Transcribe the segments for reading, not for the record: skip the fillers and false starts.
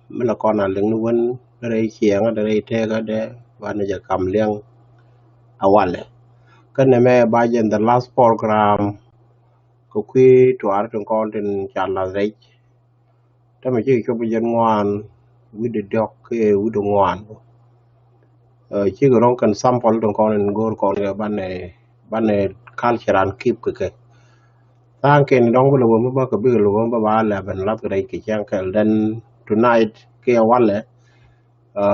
mình là con là lưng nuôn đây chiang ở đây thế cái đấy và nóจะcầm liang awal cái này mẹ bây giờ the last program có quy toán trong con trên channel là đấyถ้าไม่ใช่ก็ไปยันงานวิดีโอคือวิดีโองานชื่อก็ร้องกันซ้ำพอลตรงกันงอร์ก่อนเนี่ยบ้านในcultural keep ก็ตั้งเกณฑ์ร้องไปเลยว่าไม่บ้าก็ไปเลยว่าบ้าแล้วเป็นรับอะไรกี่ช่างกัน then tonight กี่วันเลย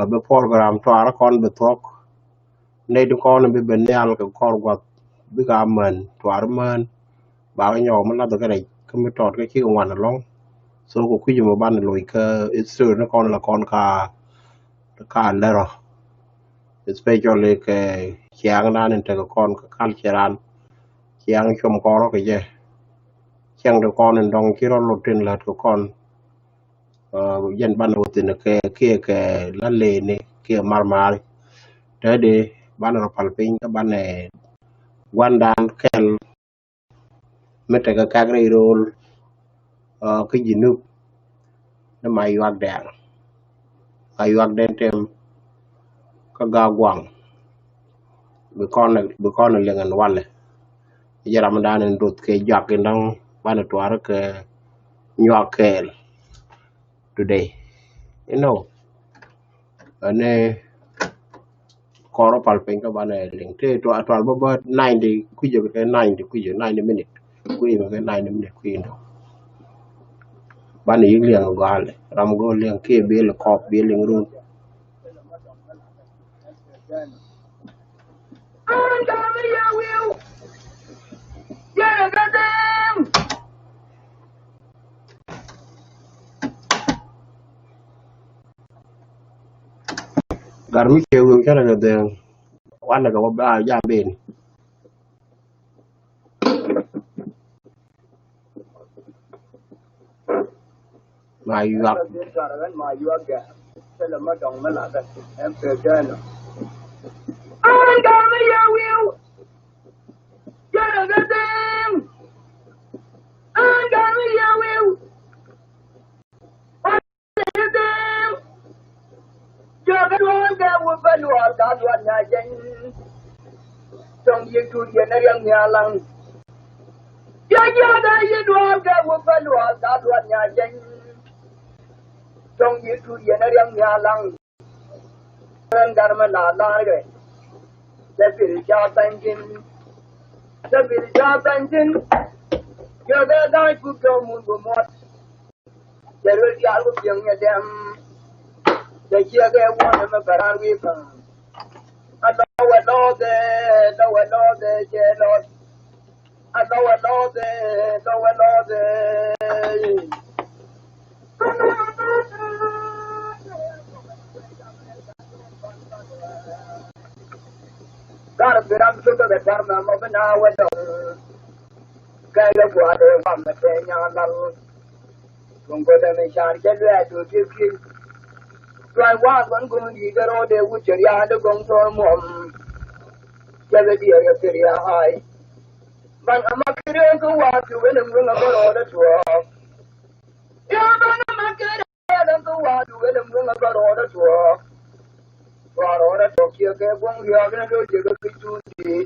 เบอร์โปรแกรมตัวละครเบอร์ทอกในตรงกันเป็นเนี่ยเราก็คอร์กว่าบิกามันตัวละมันบ่าวยังมันรับตัวอะไรก็ไม่ตอดก็ชื่อวันร้องso ko kuji mo ban lo ka it's na kon la kon ka lero especially ke chiang na nen te kon ka cultural chiang chom ko ro ke je chiang de kon en dong ki ro lo tin la ko kon yen ban o tin ke la le ni ke mar te de ban ro pal pin ka ban ne wan dan kel mete ka gre rol ke jinu na Mayuak Deng Teem ka ga gwang be kon le ngan wale ya ramadan en dot ke jak ndang bana twar ke nyokel today you know ane koro pal pen ka bana ling te to atwal bo 90 ku je ke 90 ku je 90 minute ku ke 90 minute ku no bana yig liang gale ram go liang ke be le kop be ling ru garmi ke wu kana de wala ga ba ya ben Mayuak trong những câu chuyện này yang nhà lăng, đây những đoạn cái vụ phân loạn đã đoạn nhà dân, trong những câu chuyện này yang nhà lăng, nênการมันlà cái,จะเป็นชาติจริงจะได้ผู้กำมุนบุหมดจะเรื่องยาลูกยังเนี่ยเดิมจะเชื่อแค่ว่ามันเป็นการวิพากษ์อันนั้นว่าโน้ตเจโนอันนั้นว่าโน้ตการเปลี่ยนชุดแต่การนำมาเป็นอาวุธแก่ละกว่าเดิมความเป็นอย่างนั้นคงก็จะไม่ใช่แค่เรื่องตัวที่คิดรายว่าคนคงดีก็รอเดี๋ยวจะยาเดี๋ยวคงทนมุมจะได้เดียวจะเสียหายบางอามาคิดเรื่องก็ว่าจะเว้นมึงก็รอได้ชัวร์ยาบางอามาคิดเรื่องก็ว่าจะเว้นมึงก็รอได้ชัวร์Orang Tokyo ke buang dia kena do jaga kecuci,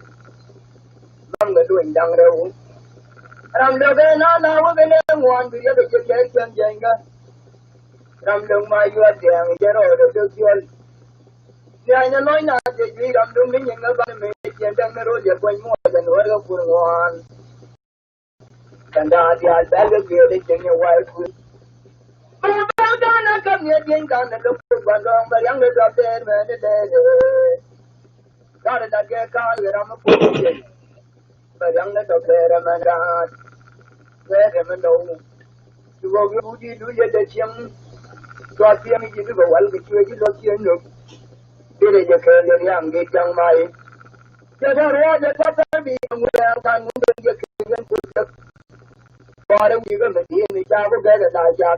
ram le doing dang rewu, ram le kena nawa kena nguan dia ke jaga jaga, ram le Mayuak Deng jero le Tokyo, dia nya loi na jadi ram le ni yang ban me jendang me roja kau mua dan warga kurungan, kanda dia dalam dia le jengnya waifu. Bagaimana kami tinggal di Bandung, bayang di Jakarta, menjadi kalau dah kekal ramai pun, bayang di Jakarta menjadi, saya menunggu. Juga budi dulu ada siang, suatu yang itu bawal kecil itu siang tu, bila Jakarta yang gejang mai, jadi ada tapi yang kan mungkin Jakarta pun, baru juga mesti jago gaya dah.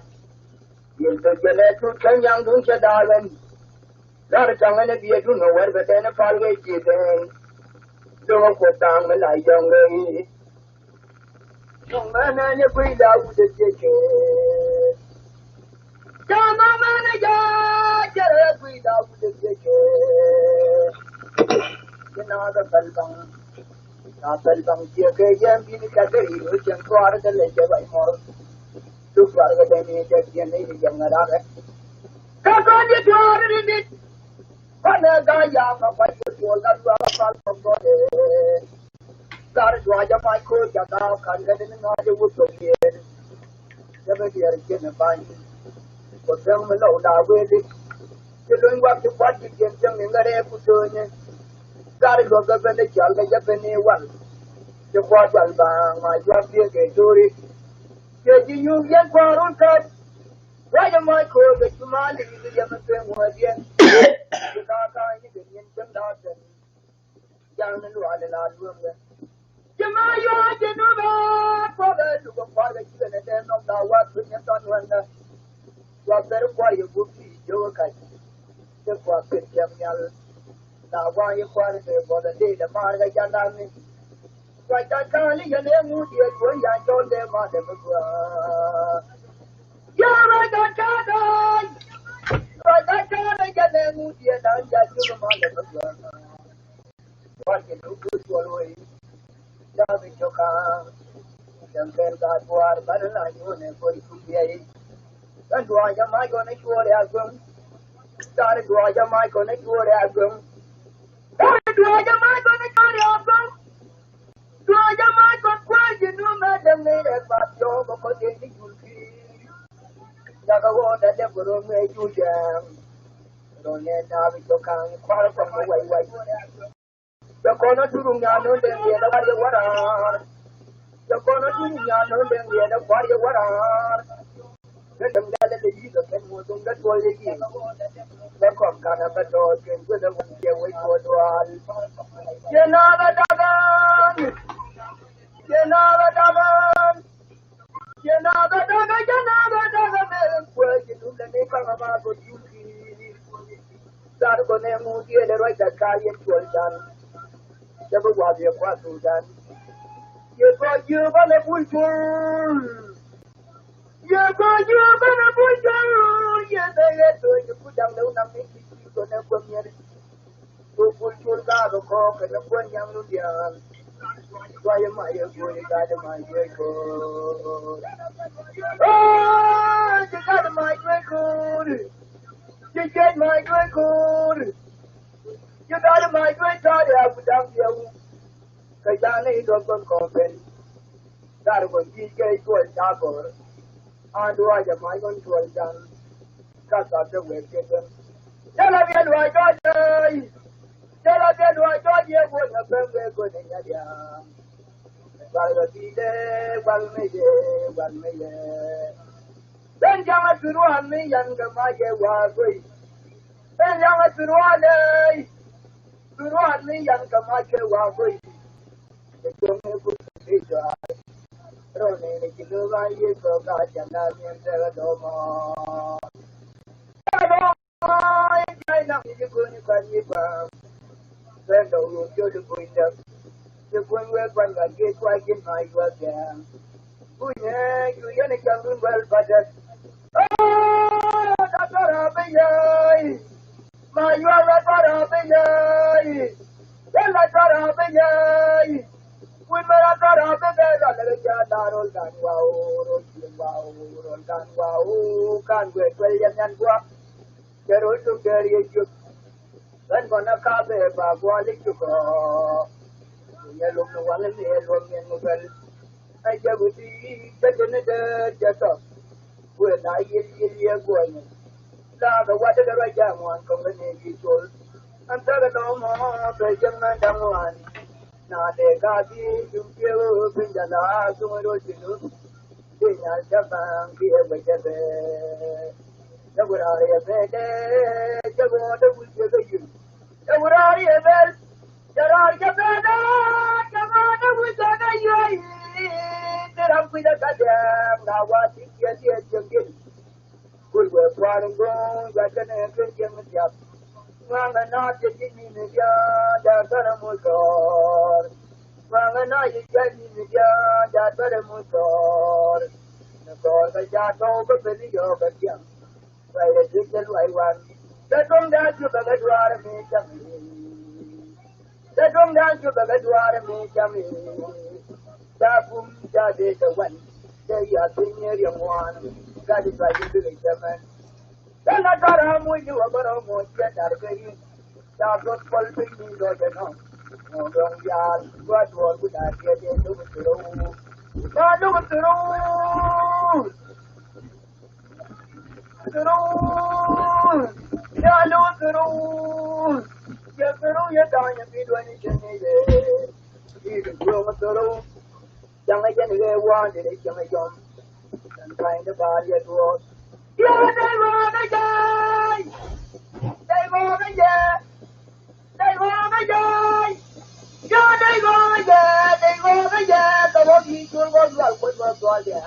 Yung tujuan itu kan yang dun sedalam, lalu jangan dia tu Nuer betul palgai jidan, jangan kotang melayang lagi, jangan hanya berilau dejek. Bang chia ke jam bini kaderi ro chen kwar de le je bai mor tu kwar ga de ni de chen ni jam na da ka ko ni twar ni ni pa na ga ya ma pa tu ga ga pa ko ko de dar dwa ja mai ko ja da kan ga de na de wu to ye de be ye chen na ba ni ko dang me lo da we di ke lo wa ti pa ti chen chen ni ga re ku to ni dar do ga be ne chal ga ja be ni wan cho qua trận vàng mà do kia kể tôi kia chỉ nhung dân qua rốn cất ra cho mai cô để chú má đi bây giờ mình tuyên ngoài điện chúng ta coi những cái nhân chứng đó trận giang nên loại là luôn đấy chứ mà do chỉ nó ba có cái tụi con qua cái chuyện này đem nó đào qua tụi nhân toàn luôn đấy qua cái qua những vũ khí vô cái chứ qua cái chém nhau đào qua những qua cái bỏ ra đi để mà cái gian đam này quay ta ca lý dân em ngu tiền của nhà trốn để mà để mà vừa giờ rồi ta ca đây rồi ta ca đây dân em ngu tiền đang nhà chưa mà để mà vừa quan điểm lúc cứ xua lui ra bị cho ca chẳng kèm cả qua bắt lại như này coi cũng vậy cái đùa cho mai con ấy chua để ăn ta để đùa cho mai con ấy chua để ăn ta để đùa cho mai con ấy chua để ăn Tôi cho mai con quay gì nữa mà đừng nghe để bắt cho có tiền đi chùi khi đã có đã đem của tôi nghe chui chàng rồi nghe nào bị cho càng khoa nó còn quay quay cho con nó chú nhà nó đem về nó bắt quá rồi cho con nó chú nhà nó đem về nó bắt quá rồi cái đừng ra lên gì được cái mua tung đất quay gì nó còn cả là cái đồ chuyện cứ nó còn chơi với tôi đoàn chơi nào là đàn Jenaba daban, jenaba daga, men kwe jinu le ne kama ma go juki. Dar go ne mu die le roi da kayen tuan. Jabu wa dia kwa sudan. Ye go juba le bulbul. Ye go juba le bulbul. Ye da ye to ye kudang le unam ni ki go ne go mier. Go bulbul ga go ko ke ne go nyang lu dia. Why am I a good God of my record? Oh, you got my record. You get my record. You got my record. I would have you. Because I need to go coffin. That was DJ to a double. And why am I going to a done? Cut out the way, chicken. Tell me what I got. Tell me what I got. You wouldn't have been good in your young. Ben jama turuan mi yan gamaye wagoi. Ben jama turuan mi yan gamaye wagoi. Ekome kusijo. Rone ni kiluwa yeso ga jana mientras domo. Ay na ni kuni kwani pa. Ben do yo de kuinda. The one where one got get like in my work down. Oh, yeah, you're going to come well, but oh, that's what happened. My, you are not what happened. Well, that's what happened. When I got up again, I let it down, roll down, roll down, can't wait, well, and walk. Get all to carry you. Then gonna come there, but what did you go? Yellow one and the yellow and I just would be taken a jet up. When I hear going. Now the water the right down one combination told. I'm talking no more, the young man down one. Now they got you feel in the last one or two. Then I shall find here with the the would I have bed, the water will give you. The would I have bed. Jara jabada, jabada wujana yai. Teram kuda kadam, nawati kia jengin. Kulwe parungo, jatane kenjeng jap. Manga na jini media, jatara mutor. Manga na jini media, jatara mutor. Nakor ka jato ka beli yo ka tiang. vậy là chỉ chân vậy hoàn đã không đã chưa bao giờ ra mi chăm đã không đã chưa bao giờ ra mi chăm đã cũng đã để choวันđể giờ tin nhớ điều ngoan đã đi phải đi được chăm đã là ra mui như vậy rồi mui chết đã cái gì đã có phần tin rồi đấy nó Ngong ya gua dua gua dia dia tu betul. Maju betul. Betul. Ya lu betul. Ya betul ya tanya video ni sini je. Ini dua betul. Jangan jangan dia wan dia jangan jom. Dan kain dia balik tu. Ya dewa dewa. Dewa dewa. Dewa dewa. Ya dewa dewa, tao có gì chưa có loại quân vào tòa nhà,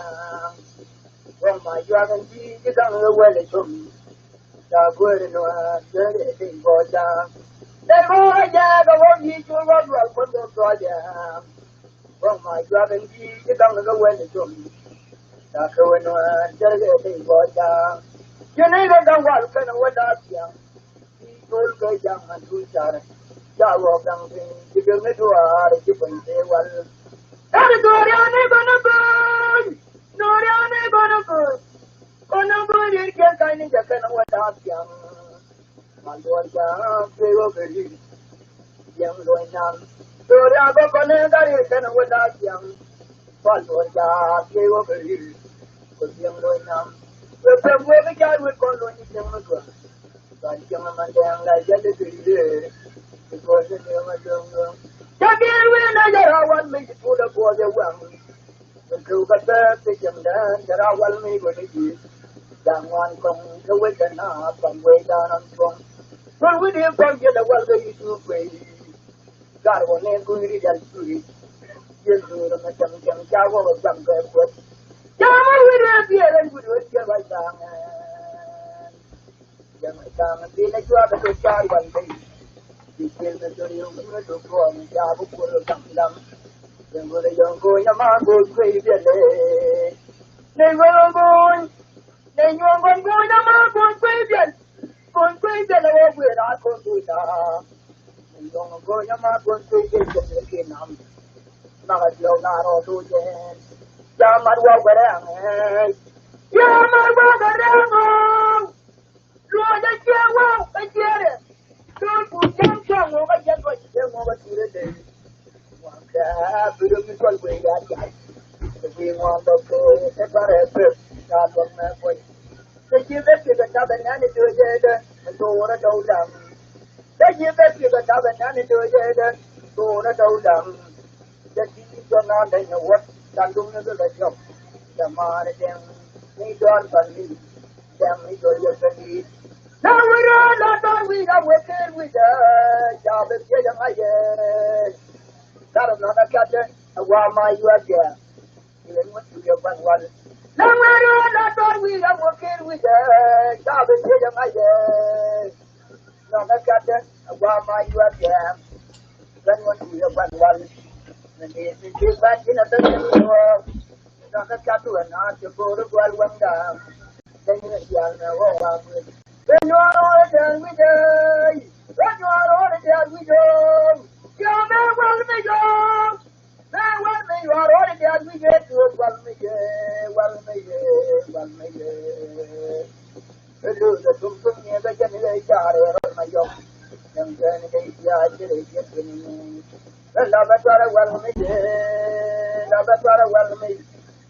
còn mà do cái gì cái thằng nó quên lại chung, ta quên rồi, chơi để tìm bỏ ra. Dewa dewa, tao có gì chưa có loại quân vào tòa nhà, còn mà do cái gì cái thằng nó quên lại chung, ta quên rồi, chơi để tìm bỏ ra. Cho nên cái thằng vào cái nó quên đã tiếng, đi thôi cái thằng anh thui chả Jawab yang tiga medua di pendewan. Ada Noriane banapun, Noriane banapun. Banapun dia kaini jakan wadah yang maluan yang pewa beri yang loinam. Noriane banapun dari kan wadah yang maluan yang pewa beri yang loinam. Perempuan berjaya berkon loin yang medua. Dan jangan mandang lagi ada diri. Because in the other Tagain when I get out me to the boy well. The crew got there, pick him down, get out well me with it. Young one come to wake and up and way down on strong. But with him from get a well they to pray. God will name good and sweet. You do the Macam Java of some good foot. Jama with us here and good with your right down. Jama down and be like you have a child one day. Di sini tu tu kau ni jauh puluh jam, yang boleh yang kau yang mampu kau dia le. Nenguang kau yang mampu kau dia le kau dah kau tu dah. Nenguang kau yang mampu kau dia le nam. Maka jauh naro tu je. Jamar wau berang, jamar wau berang. Luar jauh ajar. Tôi cũng chẳng cho ngô cái dân tôi theo ngô cái chuyện đấy, hoàng gia bây giờ con quỳ đã chạy, vì hoàng đầu cơ sẽ có thể được cả tuần này quỳ, cái chi phí thì người ta bên nhà này đưa về đó, đồ nó đâu làm, cái chi phí thì người ta bên nhà này đưa về đó, đồ nó đâu làm, cái chi cho nó để nó quất, đang đúng nó cái chồng, làm mà để đem đi đoan phần đi, đem đi rồi giờ phần đi. Now we are not we are wicked with the job is getting higher. That is not a captain, a wama you are there. You want to get one. Now we are not we are wicked with the job is getting higher. Not a captain, a wama you are there. Then what to get one. And this is back in a third world. Not a captain, not to go to one down. Then you are with. When you are all done with it, when you are all done with it, you may well be gone. May well be you are all done with it, well may do the something near the generator of my young. Young generation, I did it. The laboratory well made, laboratory well made.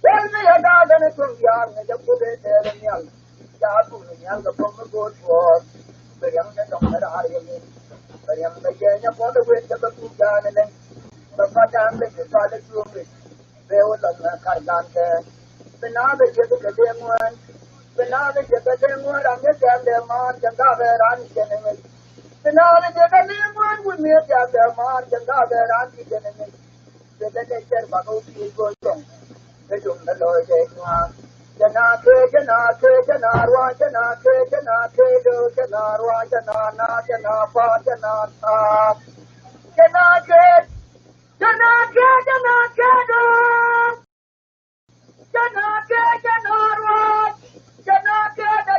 Tell me a garden from young and the put it there in young. Aku yang kepung ngebut bos, yang datang pada hari ini, yang bagiannya pada wet kepung jalan ini, berpadam dengan pada suami, bewat kardan ke, benar begitu kedenguan, ambil kedenguan jangka beran jenis, benar begitu kedenguan punya jangka beran jangka beran jenis, benar bagus digosong, gedung telur jenuan. Jana ke jana rwa jana ke do jana rwa jana na jana pa jana ta jana ke do jana ke rwa jana ke da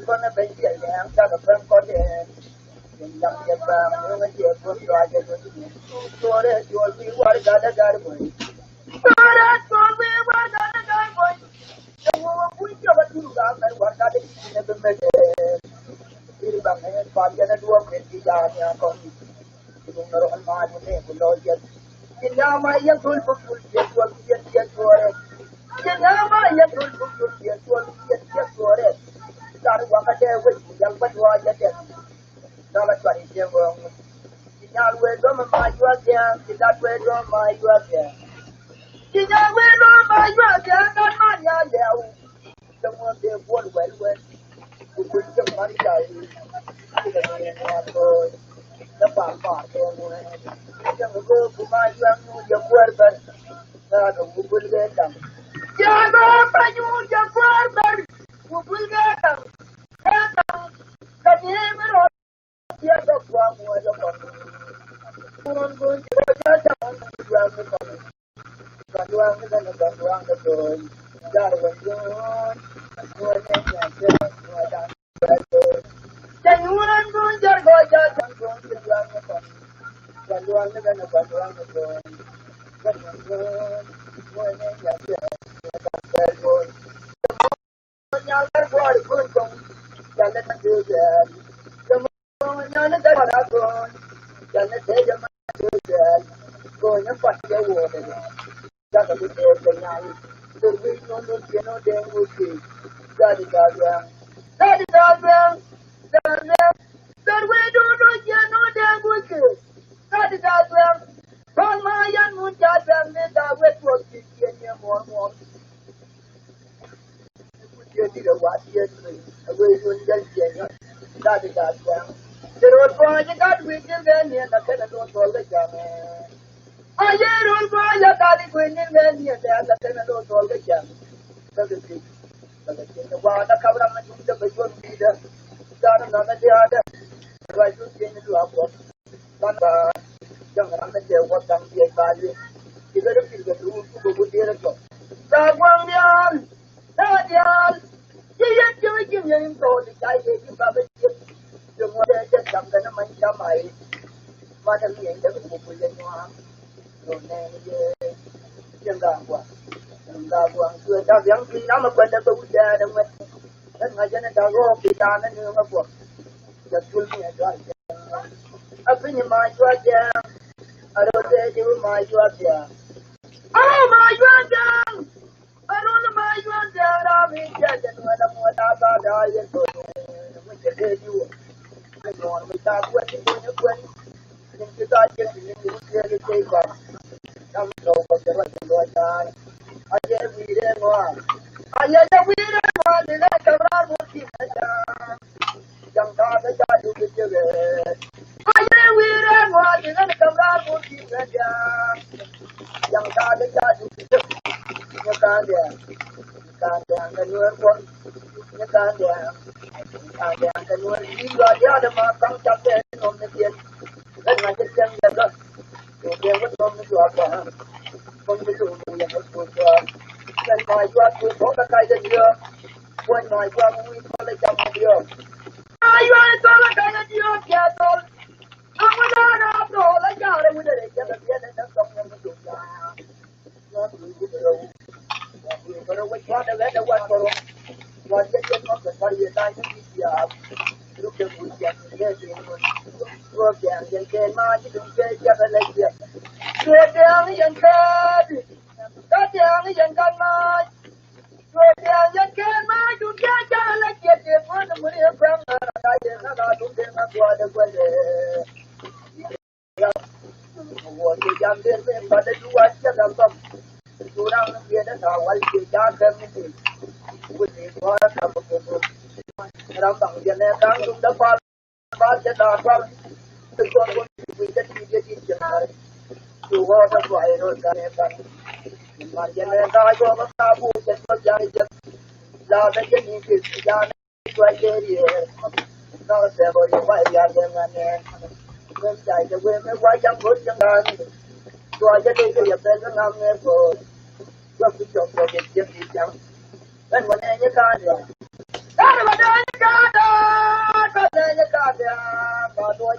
con bên kia nhà ta được quen con để làm việc và mua cái chuyện của tôi cho tôi đấy tôi đi qua cái đó rồi tôi đấy tôi đi qua cái đó rồi tôi muốn cho bạn đi ra cái qua cái này bên bên đi bằng cái quan cái đua bên đi ra nhà con cũng nó ăn mà như thế cũng nói chuyện nhà mà yên tôi phục vụ chuyện tôi nhà mà yên tôi phục vụ chuyện tôi dari wakati yang berdua jadi dalam cari jengong sinyal wedo maju aja kita wedo maju aja sinyal wedo maju aja kan mana jauh semua dia buat well bukan cuma dari kita ni apa apa yang aku maju yang buat ber ada bukan gedang jangan maju yang buat ber bukan gedang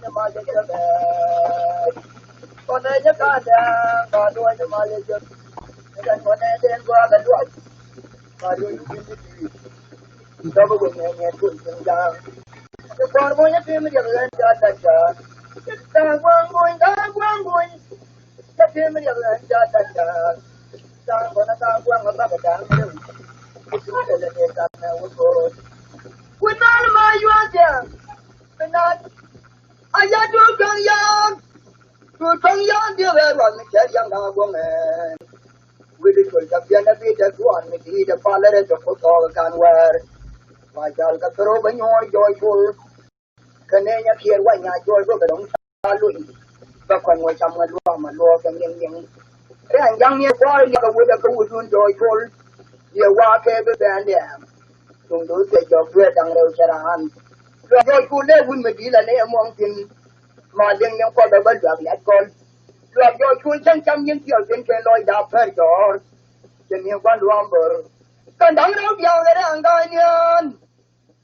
nhưng mà cái con này nhớ cả nhà còn đuôi nhưng mà lên được cái con này đến qua cái đuôi mà đuôi đâu có quyền nghe chuyện tình cảm cái con muốn nhất phim mới được lên cho ta ta quang buồn nhất phim mới được lên cho ta ta còn ta quang mà ta cái đáng đâu cái là để ta nào có quên mà yêu anh quên ai ya tu trong yang dia beruan cari yang dah buang Widi kul kapian nabi jaguan di depan lere joko kan war Majal ka tero banyoy joyful kanenya kier wanya joy go gadong salui bakwan mo cham ngalwa malo kan yang ren yang ni kwa ni ka wida ka wudun joyful ye wa ke be bande tung do te jok we dang reu charan joyful le wun medila ne among tin mà đừng những con đời bất được lẽ con làm cho chui chân trăm những kiểu trên cái lối đạp phải cho trên những con loam bờ con đắng đâu giàu cái đang đòi nhân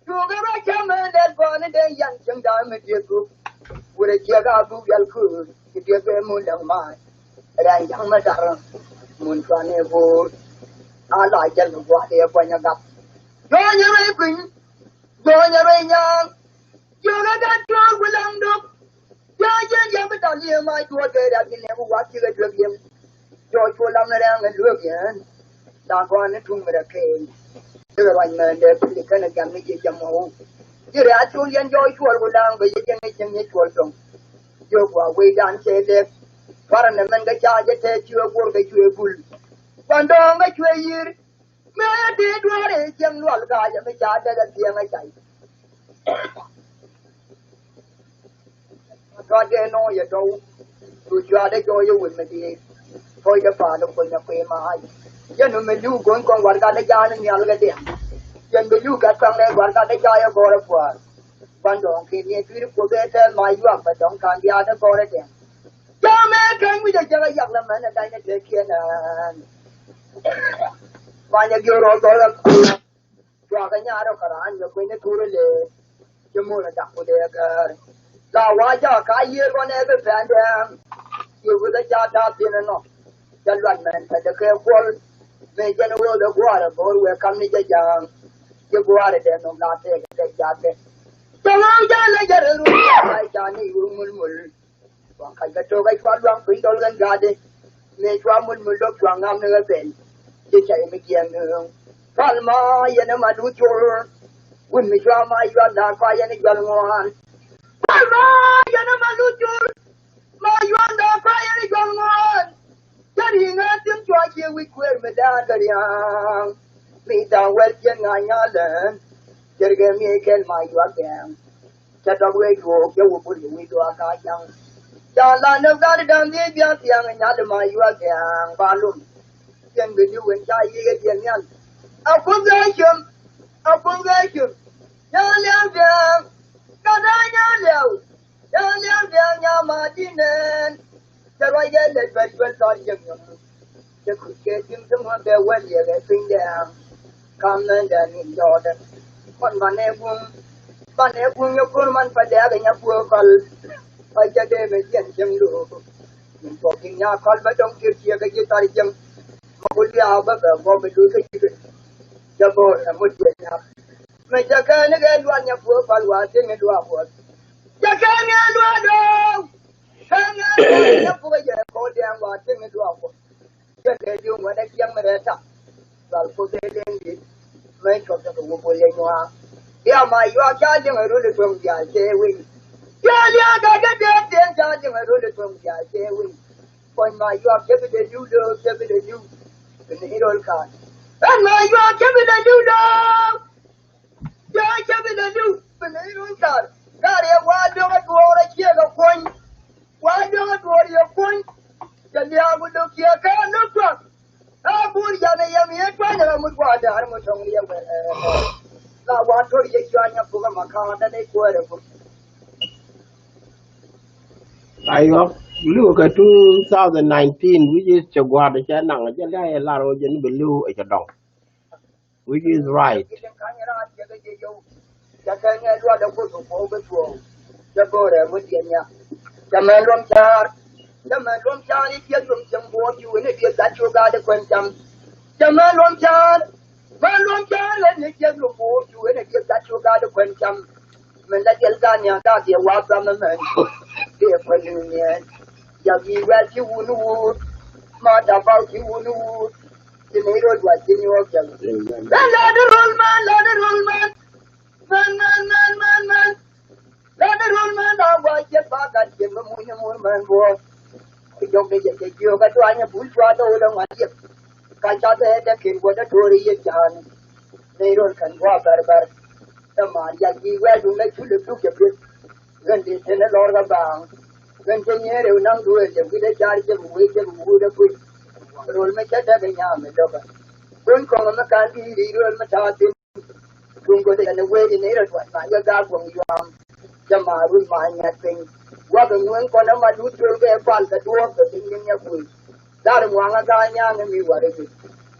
chú cái bác cha mẹ đẹp con nên để dành chân đai mới tiếc cục vừa để chia ra bu bèo khử thì tiếc về muốn đằng mai đang chẳng mà dar muốn con này vô lại chân qua để qua nhà gặp do nhà này quỳnh do nhà này nhang do cái đất cho quỳnh làm được ya mới đào liềm mai chùa kề đã nhìn em quá chưa được liềm rồi chùa làm này đang được vậy đã qua nó chung mà được kề tức là anh mình để cái này làm cái gì chăm hậu chứ đã chùa liên rồi chùa của làng bây giờ chân như chùa trồng chùa qua quê đàn xe đẹp và là mình cái cha cái thế chùa buồn cái chùa bùn còn đó cái chùa gì mẹ đi đua để chân loạn cả cho mấy cha đây là tiền cái chạy có cái nói vậy đâu, tôi cho đấy cho yêu mình thì thôi cái phà nó còn nhập về mà ai, cho nên mình du con quản cả đấy cha nó nhà cái tiền, cho nên du cả thằng này quản cả đấy cha nó gọi là phà, quan trọng khi nghe cứ của cái tên Mayuak và trong căn nhà nó gọi là tiền, cha mẹ cái bây giờ cha cái giặc là mình ở đây nó để kia nè, và nhà kêu rồi là cho cái nhà đó cả anh rồi quên nó thu rồi cho mua là đặt của cái là hóa cho cái gì con này cái phản đảng nhiều cái cha cha tiền nó cho loạn mình phải được cái quân về cho nó được qua rồi bố về cầm đi cho chàng cho qua để nó làm thế cái cha thế cho nó cha lấy cho nó cái cha này mul và cái chỗ cái quan loạn quỷ tôi gần ra đi mẹ cho mul lúc cho ngam nữa bên chứ chạy mấy kiêng nữa còn mà giờ nó mà đủ chỗ quân mình cho mai cho đã qua giờ nó cho ngon ya na malucu ma yuanda kaya ni gongon jadi ngatin chua chi wi kwer me da gariang mi da wel chen nga nya len jerge mi kel ma yuak dang cha da we go ke wo pu wi do ka yang cha la no ga da mi bia tiang nya de ma yuak dang ba lum chen ge ju wen cha yi ge tiang nyan a pu ga chum ya liang dang kadanya leo yang dia madinen jarai dia le bel don yang je ku ke tim semua be wen ye le pin dia kam nan da ni jordan kon mane bung yo kur man pa dia ga nya pu kal pa ja de me jen jeng lu min to kin nya kal ba dong kir chia ga ji tari jeng ma ku dia ba ga go be du ke ji ja bo na mu je nya me ja ka ne ga lu nya pu kal wa te ne lu a ya kanya dua dong kanya ya pura ya ko dia wa tin ni dua ko ya ke ju ma da kiang ma da ta dal ko de den di mai ko ta ko ko le nwa ya ma yu a cha jing ru le tong ja che wi ya ya da ga de den cha jing ru le tong ja che wi ko ma yu a ke de ju do ke de ju ni rol ka an ma yu a ke de ju do ya ke de ju ni rol ka Gari wa donga duora kia ga kwen wa donga duora ya kwen jadi abu do kia ka nukwa abu ya na ya mi kwa na mu kwa da har mu tong ya la wa to ye kwa nya ku ga maka da dai ko da ku ayo lu ka 2019 which is chagwa da cha nang ja la la ro jen belu e cha dong which is right Jakanya dua da ko so ko be so bore mutianya Jaman rom char ni tiang rom chang bo yu ne dia da chu ga de kwen cham Jaman rom char le ne tiang rom bo yu ne dia da chu ga de kwen cham men la del ga nya da dia wa sa men dia kwen ni ya gi wa chi wu nu ma da ba chi wu nu ti ne ro wa chi ni o chang la de rol man man Let it run, man, I was just back at him, man, boy. I don't get you, but I am bourgeois, don't want you. Can't the king was a Tory, John. They don't can walk better. The man, Yankee, where you make you look at it. When they send a lot of bound. When they near you, not do it, with a charge of weight and wood of wood. Roll make a devil yam, a dog. Don't come on the country, roll my target. Don't go there and away in it, what my God from you. Jamaru manya thing. What the moon con of my do to get fall the door of the thing in your food. That one a ganya and me what it is.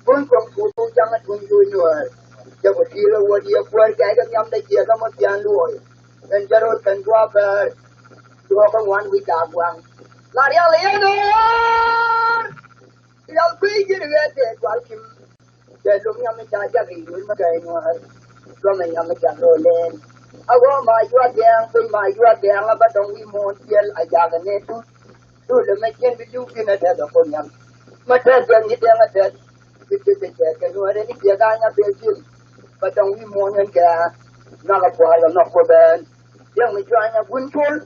One from Kutu Jama to Nuer. The Wakila would be a poor guy and yam the Jagam of Jan Loy. Then Gerald can go up there. To open one with that one. Laria Leonor! I'll quick it again, welcome. There's a young Jaggi in the from a young Jagro I want my young, but don't we more yell a yaga to the making the Duke in a dead upon him. My dad young it young at that, which is the check and what any Yagana built but don't we more and gas, not a while, not for bad. Young me trying a windfall,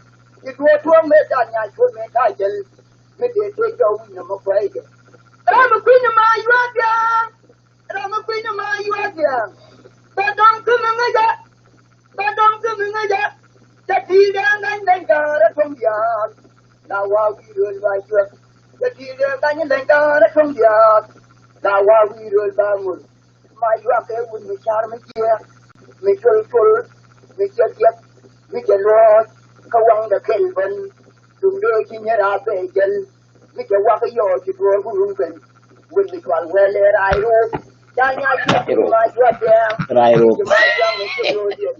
you go to a medal, should make title, maybe take your window of praise. I'm a queen of my young, and I'm a queen of my young, but don't come and that. But don't come in that. The children and the God from the yard. Now, while we roll by you, the children and the God from the yard. Now, while we roll by you, my rocket would be charming here. Make your full, make your yep, make your lord, go on the Kelvin, to make in your agent, make your walk of yours to draw Ruben. When we call well, I hope. Then I get you, my brother. I hope. Yeah.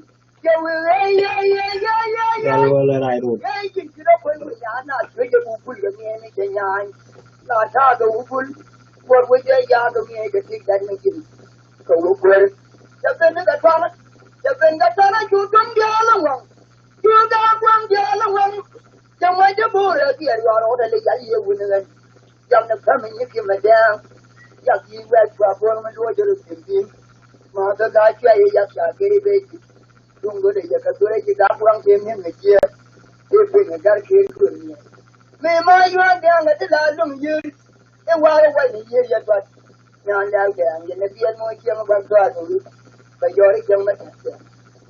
Dungo de Yakatore, Gabram came in the year, taking a dark hair. May my you are down at the last year, and while I was a year yet, but now down there, and the beer more young about driving, but you're a young man.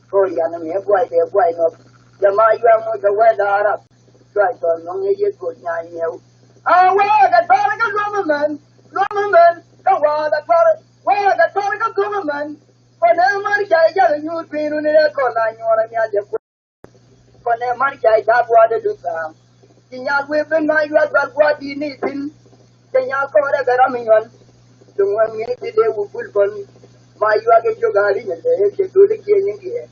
For Yanami, quite a white up. The my young was a weather up. Try for long years, good 9 years. Ah, well, that Barrigan Roman, the war that where the Barrigan government. When a man can you be in a colony or a when a man can have what to do. In your weapon, my what you need in the Yakora Garamian. The 1 minute they will put on my Yaga Yogari and they do the king here.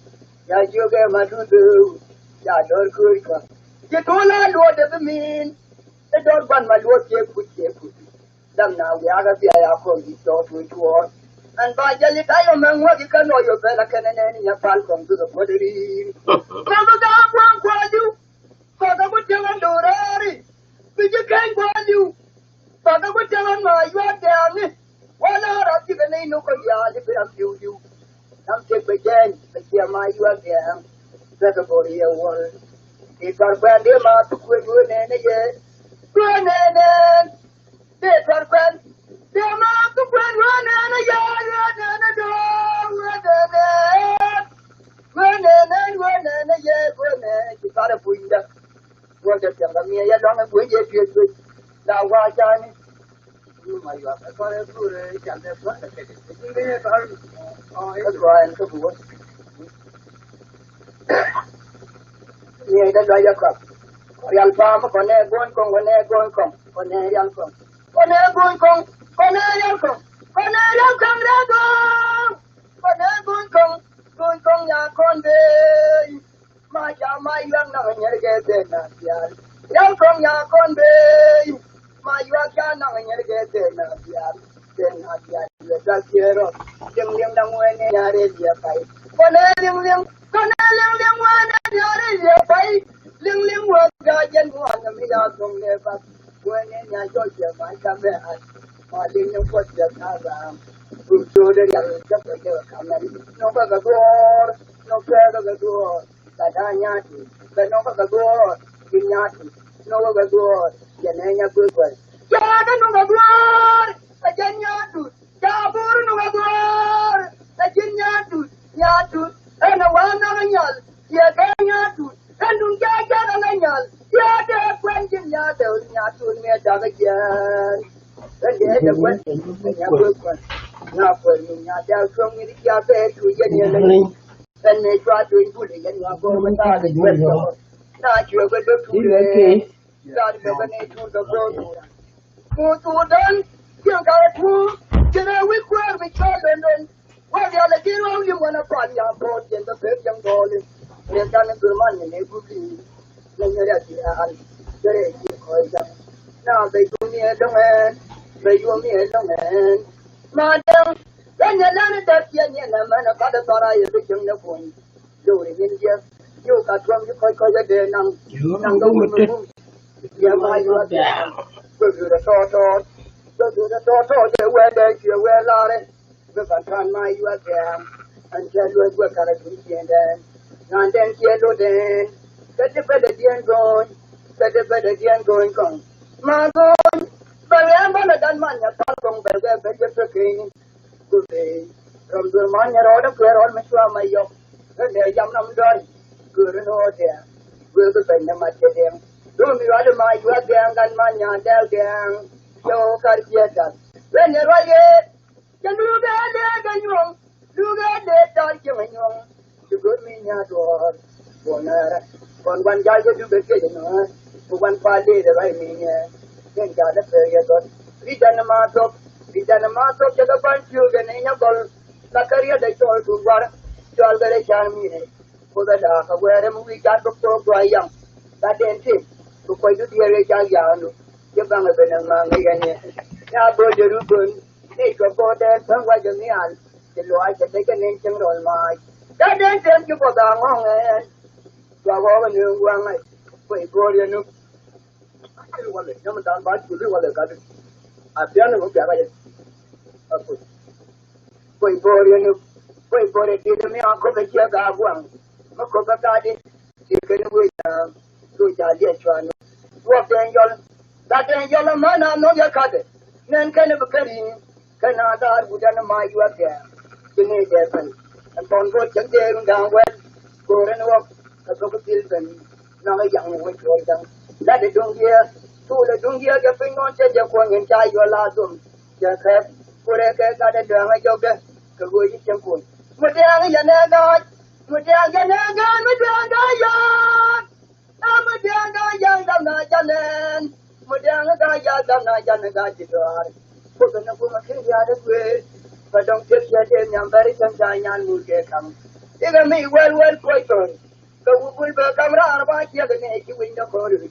Yaga Madudu, Yador Kurika. You don't know what it means. They don't want my lord here put here. Them now we are a Biaco, thought which was. And by the time what you can know your Pelican and your Falcon to the body. Father, one call you. Father, would tell on Dorari. But you can't call you. Father, would tell on my you are down. Well, I'll give a name of you. Come take again, but here my you are down. Better body a word. If our friend him out to quit you and again. Run and they are friends. They're not the friend run and a yard and a door. Run and a yard, run and you got a window. What the hell? I mean, I don't have to get you. Now, why, Johnny? You my God, I got a good and that's what I said. It's Ryan to work. Yeah, that's why you're crap. Real farm, on air going, on air going, on air young come. On air going, on air young come. On air young come, on air going, ya con day. My young Mayuak na nyergete na pial. Yang kong ya kon be. Mayuak na nyergete na pial. Den na pial le da quiero. Ling ling dang wene yare dia pai. Kone ling ling wene yare dia pai. Ling ling wa ga jen wa na mi ya kong le pa. Wene nya jo je mai ka be ai. Ma ling ling ko je na ga. Ujo de ya ja ko je ka na. No ba ga dor. No ka ga dor. Kadanyati, kanoko kagor, kinyati, noko kagor, janenya kugwal. Jada no kagor, kanyatu, jabur no kagor, kanyatu, nyatu, ena wana nganyal, ya kanyatu, endung jaja nganyal, ya de kwenjin ya de nyatu me daga jan. Kande de kwen, kanyatu, nyapur nyata songi ya be tu jenya. Then they try to put it in your government. Not you ever go to the God government to the road. Go to them, you got a tool, you know, we grab each other and then, well, the other hero, you want to find your boat in the big young golden. They're done a good money, they could be. Then you're at the end, now they do me a man, they do me a man. Madam, then you learn that young man about the Tara is a young point. You in India, you got from you quite a day now. Yeah, my God, go to the door, go to the door, where they you wear Larry. Look at my you are there, and tell you what kind of Christian then. And then yellow then, better going, better going. My God, but I'm better than man, you're talking better, king. Good day. From the man, you're all the clear on my yoke. Then they jump on the good and all there. We'll be bending my them. Don't be rather my you are there and man, you're there. So, can't get that. When you're right, can you get there? Can you look at that? Don't you know? You good mean your door. One guy to be getting on. One party, the right mean, then got a prayer. Read an amount of. Kita nama tu jaga bantu gani bol nakariya dah jual keluar jual dari kami ni. Kita dah kawere mungkin kat doktor bayang. Tadi nanti tu kau itu dia lejar jalan tu. Dia bangga dengan mangai ni. Ya berjeru pun ni kau dah semua jamian. Keluar jadi kan nenceng rol mai. Tadi nanti kita dah ngomong. Kau orang ni orang ni. Kau ikut dia nu. Aku wala. Nama dan baju tu wala kadu. Apian tu apa aja. Koi bore di me ako ka chia ga buang ma ko ka ta di ti ke ni we ta tu ja dia chuan wo den yol ma na no ya ka de nen ka ne ba ka ri ka na da bu ja na ma yu ya ti ne de kan an ton go chen de rung dang wen ko re no ka ko til ben na ga yang wo ko dang da de dong dia tu le dong dia ga pe ngon che ja ko ngen cha yo la dum ja ka Kure ke kada danga joga ke goji cempun. Mutiang janaga, mutiang ya. Mutiang yang dana jalan, mutiang ya dana janaga jidar. Bukan aku makin ada gue. Padang tiap yang beri sanjangan muke kam. Ega mi well poison. Kau bul berkamera apa dia kena ikiwin dah koru.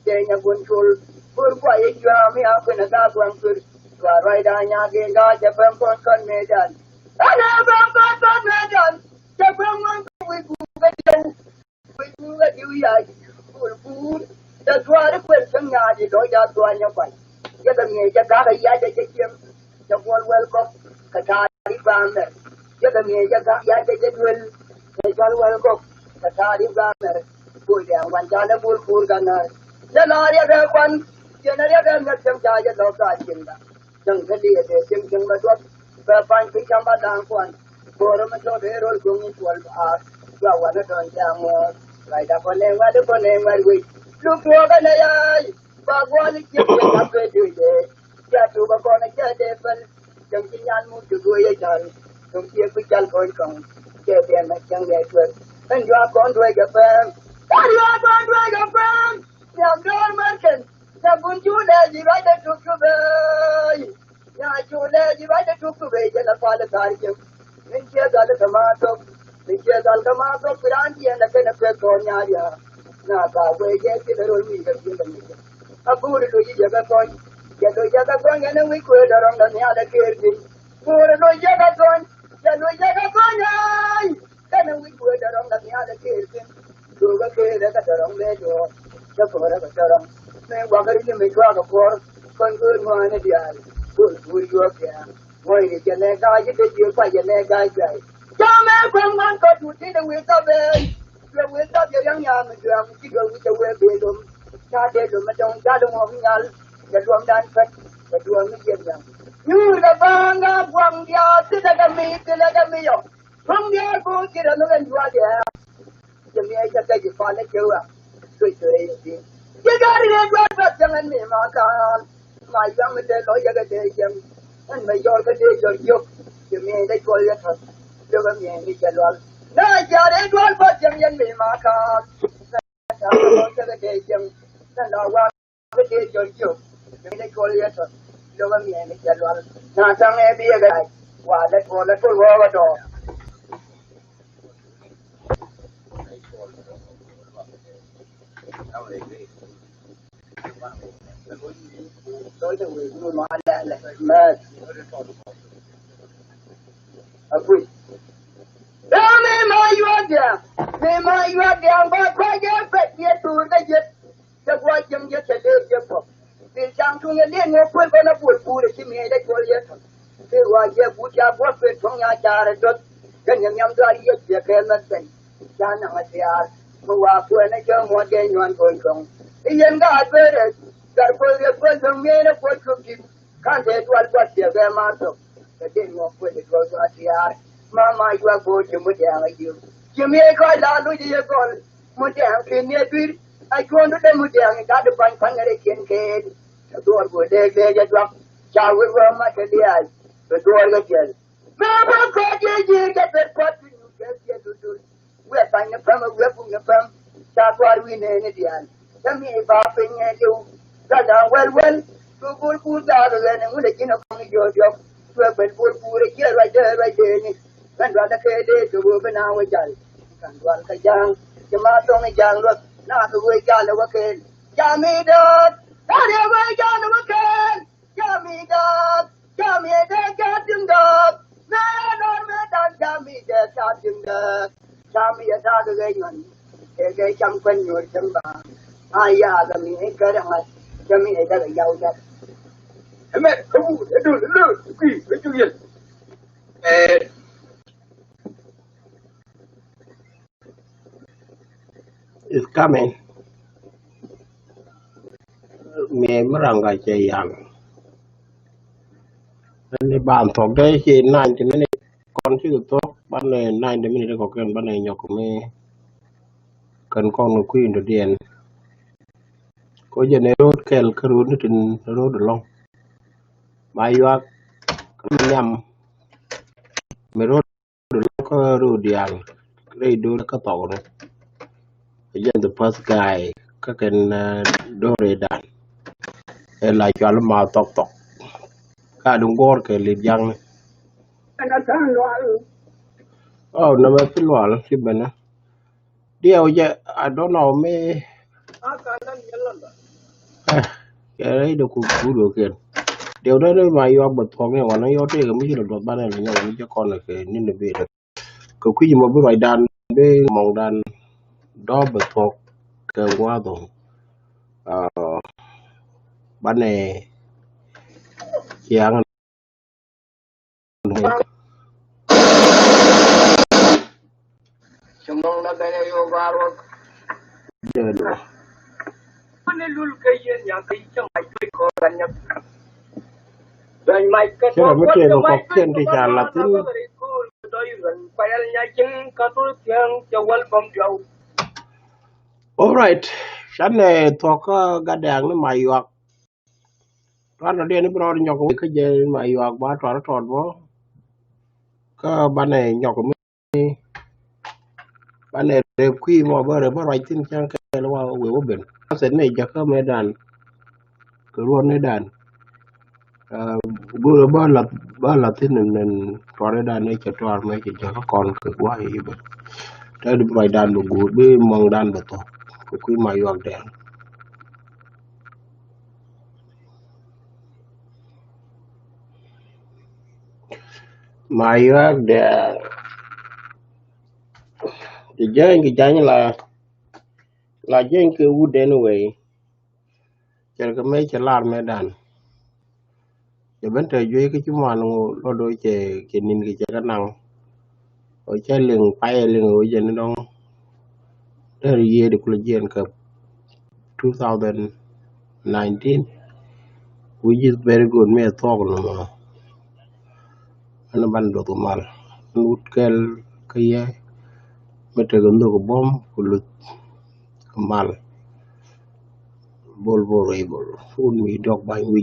Dia buncul berkuai jami aku nak buang kur. Right down here, God, the Bumper Medan. And I'm Bumper Medan. The Bumper we do let you yard. Food. That's why the question yard is all that one your fight. Get a major got a yard at him. The one welcome. Katari Bammer. Get a major got yard at will. They shall welcome. Katari Bammer. Pull down one dollar bull gunner. The Naria one. General met them charge of the Jang tadi ada jeng madot berpan picam badang kuan boram tu derol gungi kual ar lawan ada jang lai dah koneng wei lu tua kan ayai bagwan ikut apa tu je jatuh bagwan aja depan jang kinyan mu tu dua ya jan jang dia pical kau kong dia nak jang dia tu kan jua kon dua gapam yang dua makan sabun juda jiwa dah cukup ya juda jiwa dah cukup je la pala tarikh min kia gal tamato Di che dal ka Mathok piranti na ke na ke ko nya ya. Na ka we je ti ro mi ga ti ni. Abu ri do ji ga ko. Ya do ya ga ko ne wi ko da ron da nya da ke ti. Ko ro do ya ga ko. Ya do ya ga ko nya. Ka ne wi ko da ron da nya da ke ti. Do ga ke da ka da ron le do. Ya ko ra ka da ron. Me wa ga ri me ko ga ko. Con ko mo ne dia. Ko ko yo ya. Mo ni je ne ga ji de ji pa je ne ga ja. Chame kwangman ko tuti de wita be. Le wita de yang ya me ya mi ti go wita we be dum. Ta de dum dum ta dum ho nyal. De dum dan pet. De dum mi jem yang. Nyu da banga bwang dia ti da mi ti da mi yo. Bwang dia ko ti da no len jwa dia. Je mi ai ta ji pa le ke wa. Tui tui ti. Ye ga ri le jwa ba jang an mi ma ka. Ma yang me de lo ya ga de jang. An me yo ga de yo yo. Je mi ai ko ya ta. Yo ga mi ni ke lo. Na ja de ko ba jang yan mi ma ka. Ta ko ta ga de jang. Na la wa ga de yo yo. Mi de ko ya ta. Yo ga mi ni ke lo. Na sang e bi ga. Wa le ko wo ga do. Tôi thì người mà là mà Abu. Me ma yu dia ba kwa je pet ye tu na je. Te kwa jem je te de je po. Bi jang tu ye le ngo ko na pu pu de ti me de ko ye. Te wa je bu ja bo pe thong ya ja re dot. Kan nyam da ye je ke na sen. Ja na ma ya. Mo wa ko na je mo de nyon ko kong. Yen ga be re. Dar ko ye ko thong me na ko ku ki. Kan de twal ko ti ga ma to. Te de ngo ko de ko so ya. Mama yu go je mo de ga yu. Jimmy got la do ye call Mudang in near Bill. I go to the Mudang and got the bank Panarican kid. The door would they drop. Shall we were much at the eye? The door was dead. Mama caught ye get that pot to you get to do. We're finding a pump of weapon the pump. That's why we need it. Tell me about being at you. Got down well. To go cool down and with a kin of your job. To have been full for a year right there. Kan dua da ke de to bo na wa jal kan dua ka jang jama to ni jang lo na to we jal wa ke jami do ta de we jal wa ke jami de ka tim do na do me dan jami de ka tim do jami da de ge nyon ke cham pen nyor cham ba aya ga mi ka da ma jami da ga yau da me ku du ki me ju yen is coming. Me maranga che yang. Ni ban thok de chi 90 minute kon chi to ban ne 90 minute ko ken ban ne nyok me kan kon no kuin do den. Ko je ne road kel kru ni tin road long. Mayuak nyam me road ko road yang. Re do ka to no. Again the first guy ka ken do re dan. E la chal Mathok Thok. Ka dung gor ke le yang. ana kan lo Oh, no me pilwal si bana. Dio je I don't know me. aka nan yalan ba Cái đấy được cũng cũng được kìa. Điều đó đấy mà yêu bật thong nghe mà nó yêu thế cái mấy cái đợt ban này là nhau mấy cho con là cái nên được về được. Cái quý mà với bài đàn với mong đàn đó bật thong cái qua rồi. Ờ ban này giang sumong na ga yo garo đời nữa. ne lul ke yen ya ke chang ai tu ko gan nya dan mai ka Chứ to là mấy ko chuyện to nó mai có chuyện thì chả là tin. ko do yu gan pa yal nya chin ka tu tiang cho wal bom yo Alright. Sẵn này thuộc gà đàng nó mày hoặc. Toán nó đi nó bro nhọc cái gì mày hoặc ba trò nó tròn vô. Cái ban này nhọc mấy ban này đều quy mà bơ bơ rồi tin chăng cái là qua quỷ vô biển. Nó sẽ này chắc cái mấy đàn cái luôn mấy đàn Guru ba la tin nen tore da ne ke tor me ke ja kon ke wa yi ba ta du bai dan bu gu be mong dan ba to ko ku ma yok den ma yok de jen ki jan la jen ke u den we cher ke me che lar me dan je ben te ju ke chu ma lo do che nin ki che ka nang o che leng pai leng o je ne dong der ye de ku jen ka 2019 which is very good me talk no ana ban do to mal lut kel ke ye mete go ndo ko bom ko lut mal bol bo re bol fun mi dog ban wi